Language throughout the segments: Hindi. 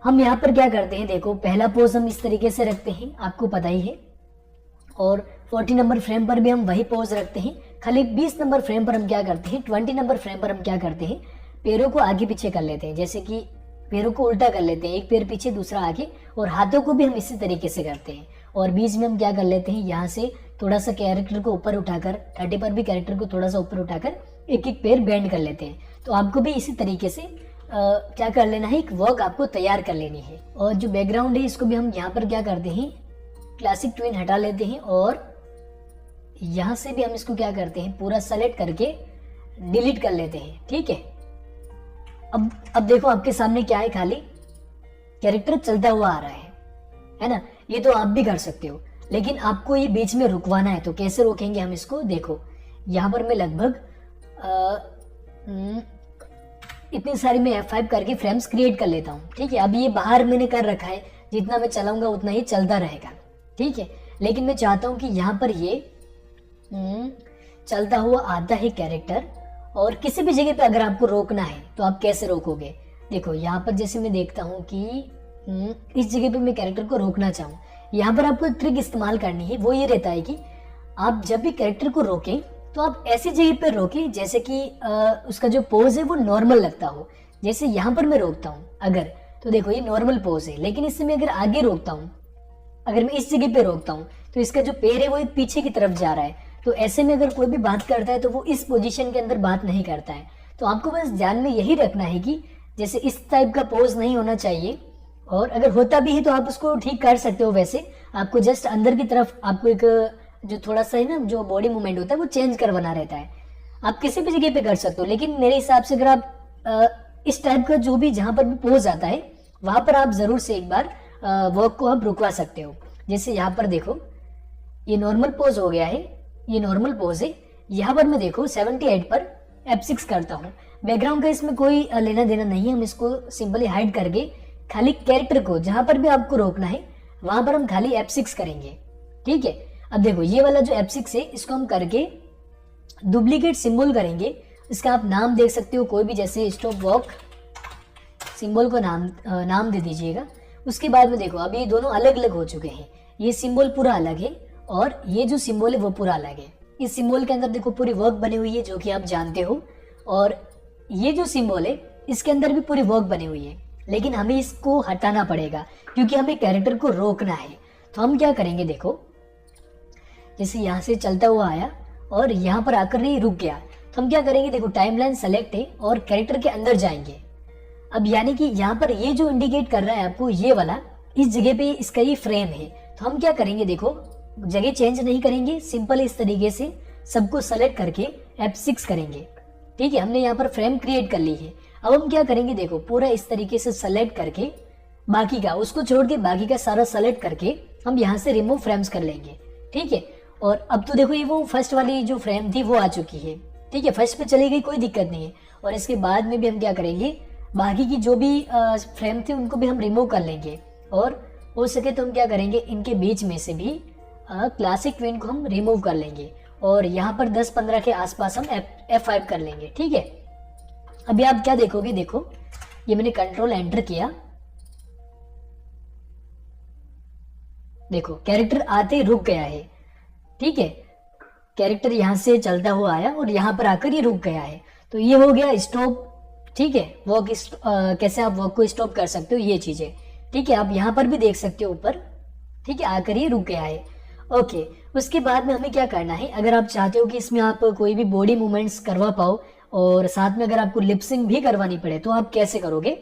हम यहाँ पर क्या करते हैं, देखो पहला पोज हम इस तरीके से रखते हैं, आपको पता ही है, और 40 नंबर फ्रेम पर भी हम वही पोज रखते हैं। खाली 20 नंबर फ्रेम पर हम क्या करते हैं, 20 नंबर फ्रेम पर हम क्या करते हैं, पैरों को आगे पीछे कर लेते हैं, जैसे कि पैरों को उल्टा कर लेते हैं, एक पैर पीछे दूसरा आगे, और हाथों को भी हम इसी तरीके से करते हैं। और बीच में हम क्या कर लेते हैं, यहाँ से थोड़ा सा कैरेक्टर को ऊपर उठाकर, 30 पर भी कैरेक्टर को थोड़ा सा ऊपर उठाकर एक एक पैर बेंड कर लेते हैं। तो आपको भी इसी तरीके से क्या कर लेना है, एक वर्क आपको तैयार कर लेनी है। और जो बैकग्राउंड है इसको भी हम यहाँ पर क्या करते हैं, क्लासिक ट्विन हटा लेते हैं, और यहाँ से भी हम इसको क्या करते हैं, पूरा सेलेक्ट करके डिलीट कर लेते हैं। ठीक है, अब देखो आपके सामने क्या है, खाली कैरेक्टर चलता हुआ आ रहा है ना। ये तो आप भी कर सकते हो, लेकिन आपको ये बीच में रुकवाना है। तो कैसे रोकेंगे हम इसको, देखो यहाँ पर मैं लगभग इतनी सारी मैं F5 करके फ्रेम्स क्रिएट कर लेता हूँ। ठीक है, अब ये बाहर मैंने कर रखा है, जितना मैं चलाऊंगा उतना ही चलता रहेगा। ठीक है, लेकिन मैं चाहता हूँ कि यहाँ पर ये चलता हुआ आता है कैरेक्टर, और किसी भी जगह पे अगर आपको रोकना है तो आप कैसे रोकोगे। देखो यहाँ पर जैसे मैं देखता हूँ कि इस जगह पे मैं कैरेक्टर को रोकना चाहूँ, यहाँ पर आपको एक ट्रिक इस्तेमाल करनी है। वो ये रहता है कि आप जब भी कैरेक्टर को रोकें तो आप ऐसी जगह पर रोकें जैसे कि उसका जो पोज है वो नॉर्मल लगता हो। जैसे यहाँ पर मैं रोकता हूँ अगर, तो देखो ये नॉर्मल पोज है, लेकिन इससे मैं अगर आगे रोकता हूँ, अगर मैं इस जगह पे रोकता हूँ तो इसका जो पैर है वो एक पीछे की तरफ जा रहा है। तो ऐसे में अगर कोई भी बात करता है तो वो इस पोजीशन के अंदर बात नहीं करता है। तो आपको बस ध्यान में यही रखना है कि जैसे इस टाइप का पोज नहीं होना चाहिए, और अगर होता भी है तो आप उसको ठीक कर सकते हो। वैसे आपको जस्ट अंदर की तरफ आपको एक जो थोड़ा सा है ना, जो बॉडी मूवमेंट होता है वो चेंज करवाना रहता है। आप किसी भी जगह पे कर सकते हो, लेकिन मेरे हिसाब से अगर आप इस टाइप का जो भी जहां पर भी पोज आता है वहां पर आप जरूर से एक बार वर्क को आप रुकवा सकते हो। जैसे यहाँ पर देखो ये नॉर्मल पोज हो गया है, ये नॉर्मल पोज है। यहाँ पर मैं देखो 78 पर F6 करता हूँ। बैकग्राउंड का इसमें कोई लेना देना नहीं है, हम इसको सिंपली हाइड करके खाली कैरेक्टर को जहां पर भी आपको रोकना है वहां पर हम खाली F6 करेंगे। ठीक है, अब देखो ये वाला जो F6 है इसको हम करके डुप्लीकेट सिंबल करेंगे। इसका आप नाम देख सकते हो कोई भी, जैसे स्टॉप वॉक सिंबल को नाम दे दीजिएगा। उसके बाद में देखो अब ये दोनों अलग अलग हो चुके हैं, ये सिंबल पूरा अलग है और ये जो सिंबल है वो पूरा अलग है। इस सिंबल के अंदर देखो पूरी वर्क बनी हुई है जो कि आप जानते हो, और ये जो सिंबल है इसके अंदर भी पूरी वर्क बनी हुई है, लेकिन हमें इसको हटाना पड़ेगा क्योंकि हमें कैरेक्टर को रोकना है। तो हम क्या करेंगे, देखो जैसे यहाँ से चलता हुआ आया और यहाँ पर आकर नहीं रुक गया, तो हम क्या करेंगे, देखो टाइमलाइन सेलेक्ट है और कैरेक्टर के अंदर जाएंगे। अब यानी कि यहाँ पर ये जो इंडिकेट कर रहा है आपको ये वाला, इस जगह पे इसका ये फ्रेम है। तो हम क्या करेंगे, देखो जगह चेंज नहीं करेंगे, सिंपल इस तरीके से सबको सेलेक्ट करके F6 करेंगे। ठीक है, हमने यहाँ पर फ्रेम क्रिएट कर ली है। अब हम क्या करेंगे, देखो पूरा इस तरीके से सेलेक्ट करके बाकी का उसको छोड़ के बाकी का सारा सेलेक्ट करके हम यहाँ से रिमूव फ्रेम्स कर लेंगे। ठीक है, और अब तो देखो ये वो फर्स्ट वाली जो फ्रेम थी वो आ चुकी है। ठीक है, फर्स्ट पे चली गई, कोई दिक्कत नहीं है। और इसके बाद में भी हम क्या करेंगे, बाकी की जो भी फ्रेम थी उनको भी हम रिमूव कर लेंगे, और हो सके तो हम क्या करेंगे, इनके बीच में से भी क्लासिक ट्विन को हम रिमूव कर लेंगे और यहाँ पर 10-15 के आसपास हम F5 कर लेंगे। ठीक है, अभी आप क्या देखोगे, देखो ये मैंने कंट्रोल एंटर किया, देखो कैरेक्टर आते ही रुक गया है। ठीक है, कैरेक्टर यहाँ से चलता हुआ आया और यहाँ पर आकर ये रुक गया है। तो ये हो गया स्टॉप। ठीक है, वॉक कैसे आप वॉक को स्टॉप कर सकते हो, ये चीजें। ठीक है, आप यहाँ पर भी देख सकते हो ऊपर। ठीक है, आकर ये रुक गया है। ओके, उसके बाद में हमें क्या करना है, अगर आप चाहते हो कि इसमें आप कोई भी बॉडी मूवमेंट्स करवा पाओ और साथ में अगर आपको लिपसिंग भी करवानी पड़े तो आप कैसे करोगे।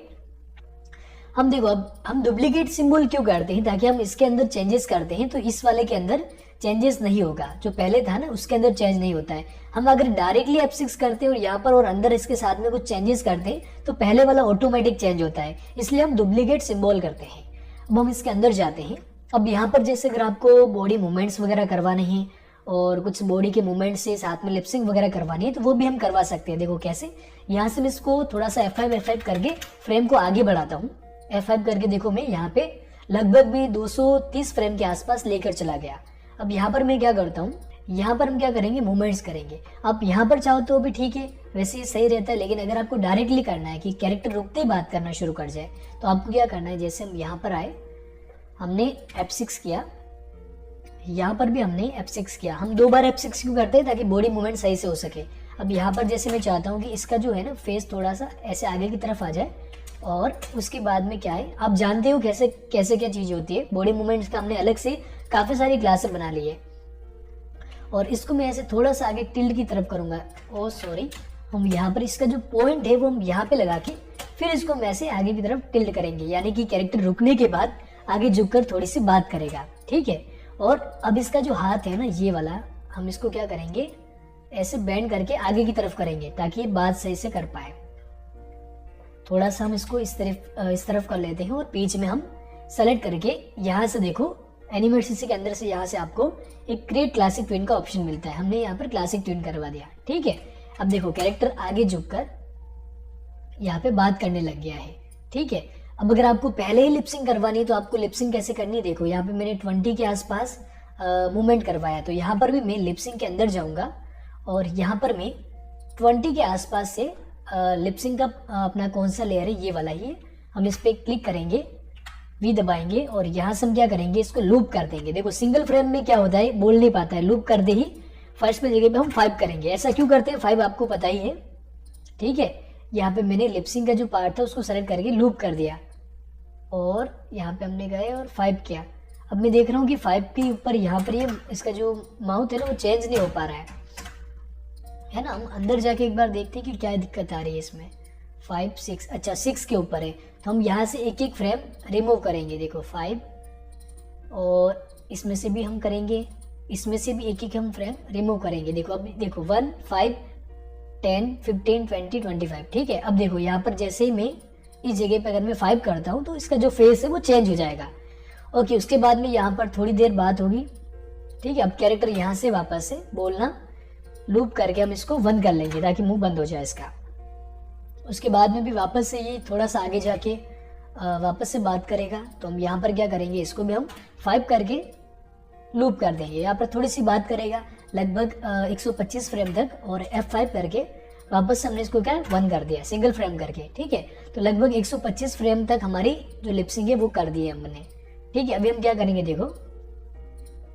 हम देखो अब हम डुप्लीकेट सिंबल क्यों करते हैं, ताकि हम इसके अंदर चेंजेस करते हैं तो इस वाले के अंदर चेंजेस नहीं होगा, जो पहले था ना उसके अंदर चेंज नहीं होता है। हम अगर डायरेक्टली F6 करते हैं और यहाँ पर और अंदर इसके साथ में कुछ चेंजेस करते हैं तो पहले वाला ऑटोमेटिक चेंज होता है, इसलिए हम डुप्लीकेट सिंबल करते हैं। अब हम इसके अंदर जाते हैं। अब यहाँ पर जैसे अगर आपको बॉडी मूवमेंट्स वगैरह करवाने हैं और कुछ बॉडी के मूवमेंट से साथ में लिपसिंग वगैरह करवानी है तो वो भी हम करवा सकते हैं। देखो कैसे, यहाँ से मैं इसको थोड़ा सा F5 करके फ्रेम को आगे बढ़ाता हूँ। F5 करके देखो मैं यहाँ पे लगभग भी 230 फ्रेम के आसपास लेकर चला गया। अब यहाँ पर मैं क्या करता हूँ, यहाँ पर हम क्या करेंगे, मूवमेंट्स करेंगे। आप यहाँ पर चाहो तो भी ठीक है, वैसे ये सही रहता है, लेकिन अगर आपको डायरेक्टली करना है कि कैरेक्टर रुकते ही बात करना शुरू कर जाए, तो आपको क्या करना है, जैसे हम यहाँ पर आए, हमने F6 किया, यहाँ पर भी हमने F6 किया। हम 2 बार F6 क्यों करते हैं, ताकि बॉडी मूवमेंट सही से हो सके। अब यहाँ पर जैसे मैं चाहता हूँ कि इसका जो है ना फेस थोड़ा सा ऐसे आगे की तरफ आ जाए, और उसके बाद में क्या है, आप जानते हो कैसे कैसे क्या चीज़ होती है, बॉडी मूवमेंट्स का हमने अलग से काफ़ी सारी क्लासें बना ली है। और इसको मैं ऐसे थोड़ा सा आगे टिल्ड की तरफ करूँगा, ओ सॉरी, हम यहाँ पर इसका जो पॉइंट है वो हम यहाँ पे लगा के फिर इसको हम ऐसे आगे की तरफ टिल्ड करेंगे, यानी कि कैरेक्टर रुकने के बाद आगे झुककर थोड़ी सी बात करेगा, ठीक है। और अब इसका जो हाथ है ना ये वाला, हम इसको क्या करेंगे, ऐसे बेंड करके आगे की तरफ करेंगे ताकि ये बात सही से कर पाए। थोड़ा सा हम इसको इस तरफ कर लेते हैं, और बीच में हम सेलेक्ट करके यहाँ से देखो एनिमेट सीसी के अंदर से यहाँ से आपको एक क्रिएट क्लासिक ट्विन का ऑप्शन मिलता है। हमने यहाँ पर क्लासिक ट्विन करवा दिया, ठीक है। अब देखो कैरेक्टर आगे झुककर यहाँ पे बात करने लग गया है, ठीक है। अब अगर आपको पहले ही लिपसिंग करवानी है तो आपको लिपसिंग कैसे करनी है, देखो यहाँ पे मैंने 20 के आसपास मूवमेंट करवाया, तो यहाँ पर भी मैं लिपसिंग के अंदर जाऊँगा, और यहाँ पर मैं 20 के आसपास से लिपसिंग का अपना कौन सा लेयर है, ये वाला ही, हम इस पर क्लिक करेंगे, वी दबाएंगे, और यहाँ से हम क्या करेंगे, इसको लूप कर देंगे। देखो सिंगल फ्रेम में क्या होता है, बोल नहीं पाता है, लूप कर दे ही फर्स्ट पे जगह पे हम 5 करेंगे। ऐसा क्यों करते हैं, 5 आपको पता ही है, ठीक है। यहाँ पे मैंने लिपसिंग का जो पार्ट था उसको सेलेक्ट करके लूप कर दिया, और यहाँ पे हमने गए और 5 किया। अब मैं देख रहा हूँ कि 5 के ऊपर यहाँ पर ये इसका जो माउथ है ना वो चेंज नहीं हो पा रहा है ना। हम अंदर जाके एक बार देखते हैं कि क्या दिक्कत आ रही है इसमें। 5 6, अच्छा 6 के ऊपर है, तो हम यहाँ से एक एक फ्रेम रिमूव करेंगे। देखो 5, और इसमें से भी हम करेंगे, इसमें से भी एक एक हम फ्रेम रिमूव करेंगे। देखो अब देखो 1 5 10 15 20 25, ठीक है। अब देखो यहाँ पर जैसे ही मैं इस जगह पे अगर मैं 5 करता हूँ तो इसका जो फेस है वो चेंज हो जाएगा। ओके, उसके बाद में यहाँ पर थोड़ी देर बात होगी, ठीक है। अब कैरेक्टर यहाँ से वापस से बोलना लूप करके हम इसको 1 कर लेंगे ताकि मुंह बंद हो जाए इसका। उसके बाद में भी वापस से ये थोड़ा सा आगे जाके वापस से बात करेगा, तो हम यहाँ पर क्या करेंगे, इसको भी हम 5 करके लूप कर देंगे। यहाँ पर थोड़ी सी बात करेगा लगभग 125 फ्रेम तक, और F5 करके वापस से हमने इसको क्या 1 कर दिया सिंगल फ्रेम करके, ठीक है। तो लगभग 125 फ्रेम तक हमारी जो लिपसिंग है वो कर दी है हमने, ठीक है। अभी हम क्या करेंगे, देखो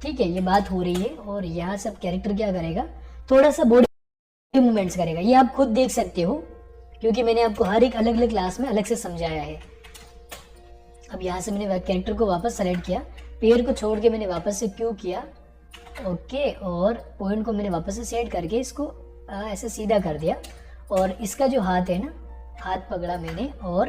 ठीक है, ये बात हो रही है, और यहाँ सब कैरेक्टर क्या करेगा, थोड़ा सा बॉडी मूवमेंट्स करेगा। ये आप खुद देख सकते हो क्योंकि मैंने आपको हर एक अलग अलग क्लास में अलग से समझाया है। अब यहाँ से मैंने कैरेक्टर को वापस सेलेक्ट किया, पेयर को छोड़ के मैंने वापस से क्यू किया, ओके, और पॉइंट को मैंने वापस से सेट करके इसको ऐसे सीधा कर दिया, और इसका जो हाथ है ना, हाथ पकड़ा मैंने और